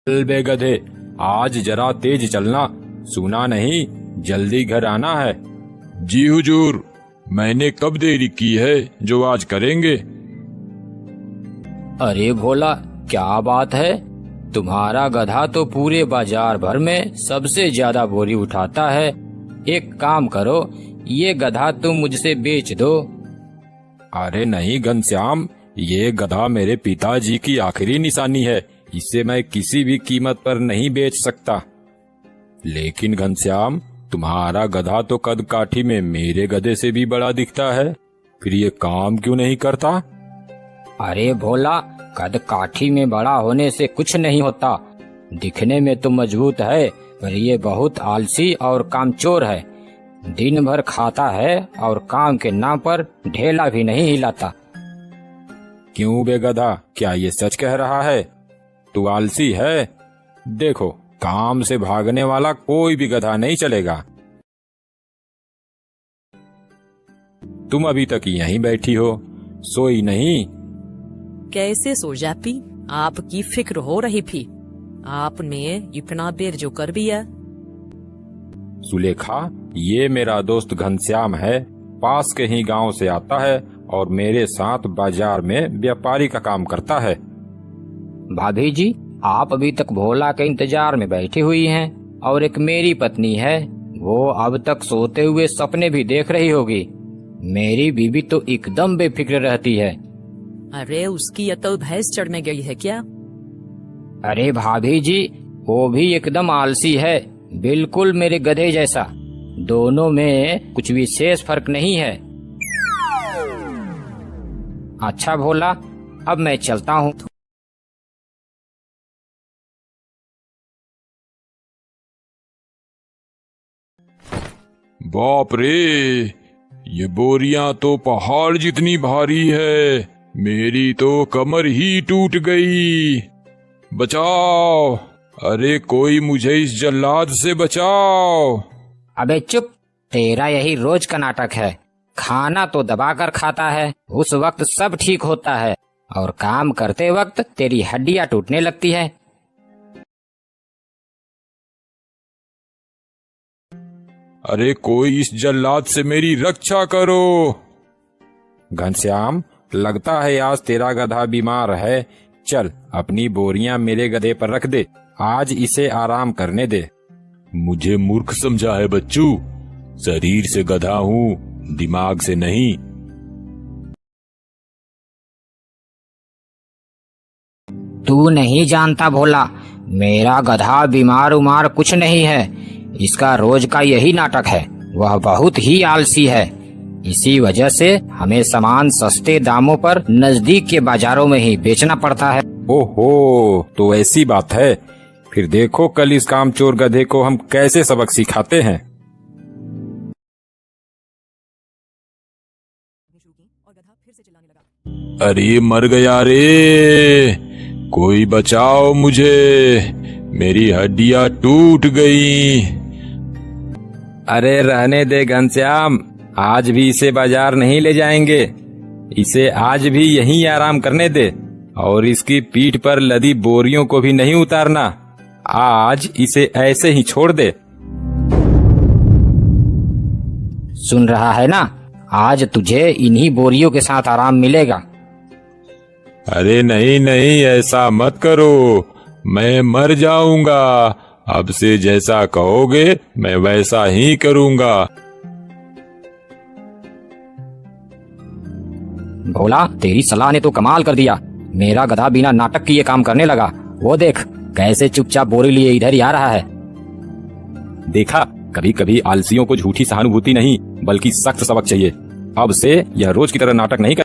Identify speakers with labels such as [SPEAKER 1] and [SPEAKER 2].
[SPEAKER 1] चल बे गधे, आज जरा तेज चलना, सुना नहीं जल्दी घर आना है।
[SPEAKER 2] जी हुजूर, मैंने कब देरी की है जो आज करेंगे।
[SPEAKER 3] अरे भोला, क्या बात है, तुम्हारा गधा तो पूरे बाजार भर में सबसे ज्यादा बोरी उठाता है। एक काम करो, ये गधा तुम मुझसे बेच दो।
[SPEAKER 1] अरे नहीं घनश्याम, ये गधा मेरे पिताजी की आखिरी निशानी है, इसे मैं किसी भी कीमत पर नहीं बेच सकता। लेकिन घनश्याम, तुम्हारा गधा तो कद काठी में मेरे गधे से भी बड़ा दिखता है, फिर ये काम क्यों नहीं करता?
[SPEAKER 3] अरे भोला, कद काठी में बड़ा होने से कुछ नहीं होता। दिखने में तो मजबूत है, पर ये बहुत आलसी और कामचोर है। दिन भर खाता है और काम के नाम पर ढेला भी नहीं हिलाता।
[SPEAKER 1] क्यों बे गधा, क्या ये सच कह रहा है? तू आलसी है? देखो, काम से भागने वाला कोई भी गधा नहीं चलेगा। तुम अभी तक यहीं बैठी हो, सोई नहीं?
[SPEAKER 4] कैसे सो जाती, आपकी फिक्र हो रही थी। आपने इतना देर जो कर दिया।
[SPEAKER 1] सुलेखा, ये मेरा दोस्त घनश्याम है, पास के ही गांव से आता है और मेरे साथ बाजार में व्यापारी का काम करता है।
[SPEAKER 3] भाभी जी, आप अभी तक भोला के इंतजार में बैठी हुई हैं, और एक मेरी पत्नी है, वो अब तक सोते हुए सपने भी देख रही होगी। मेरी बीवी तो एकदम बेफिक्र रहती है।
[SPEAKER 4] अरे उसकी अकल भैंस चढ़ में गई है क्या?
[SPEAKER 3] अरे भाभी जी, वो भी एकदम आलसी है, बिल्कुल मेरे गधे जैसा। दोनों में कुछ विशेष फर्क नहीं है। अच्छा भोला, अब मैं चलता हूँ।
[SPEAKER 2] बाप रे, ये बोरियां तो पहाड़ जितनी भारी है, मेरी तो कमर ही टूट गई। बचाओ, अरे कोई मुझे इस जल्लाद से बचाओ।
[SPEAKER 3] अबे चुप, तेरा यही रोज का नाटक है। खाना तो दबाकर खाता है, उस वक्त सब ठीक होता है, और काम करते वक्त तेरी हड्डियां टूटने लगती है।
[SPEAKER 2] अरे कोई इस जल्लाद से मेरी रक्षा करो।
[SPEAKER 1] घनश्याम, लगता है आज तेरा गधा बीमार है। चल, अपनी बोरियां मेरे गधे पर रख दे, आज इसे आराम करने दे।
[SPEAKER 2] मुझे मूर्ख समझा है बच्चू, शरीर से गधा हूँ, दिमाग से नहीं।
[SPEAKER 3] तू नहीं जानता भोला, मेरा गधा बीमार उमार कुछ नहीं है। इसका रोज का यही नाटक है। वह बहुत ही आलसी है, इसी वजह से हमें सामान सस्ते दामों पर नजदीक के बाजारों में ही बेचना पड़ता है।
[SPEAKER 1] ओहो, तो ऐसी बात है। फिर देखो कल इस कामचोर गधे को हम कैसे सबक सिखाते हैं।
[SPEAKER 2] अरे मर गया रे, कोई बचाओ मुझे, मेरी हड्डियां टूट गई।
[SPEAKER 1] अरे रहने दे घनश्याम, आज भी इसे बाजार नहीं ले जाएंगे। इसे आज भी यहीं आराम करने दे, और इसकी पीठ पर लदी बोरियों को भी नहीं उतारना। आज इसे ऐसे ही छोड़ दे।
[SPEAKER 3] सुन रहा है ना, आज तुझे इन्हीं बोरियों के साथ आराम मिलेगा।
[SPEAKER 2] अरे नहीं नहीं, ऐसा मत करो, मैं मर जाऊंगा। अब से जैसा कहोगे मैं वैसा ही करूंगा।
[SPEAKER 3] भोला, तेरी सलाह ने तो कमाल कर दिया। मेरा गधा बिना नाटक किए काम करने लगा। वो देख कैसे चुपचाप बोरी लिए इधर ही आ रहा है।
[SPEAKER 1] देखा, कभी कभी आलसियों को झूठी सहानुभूति नहीं बल्कि सख्त सबक चाहिए। अब से यह रोज की तरह नाटक नहीं कर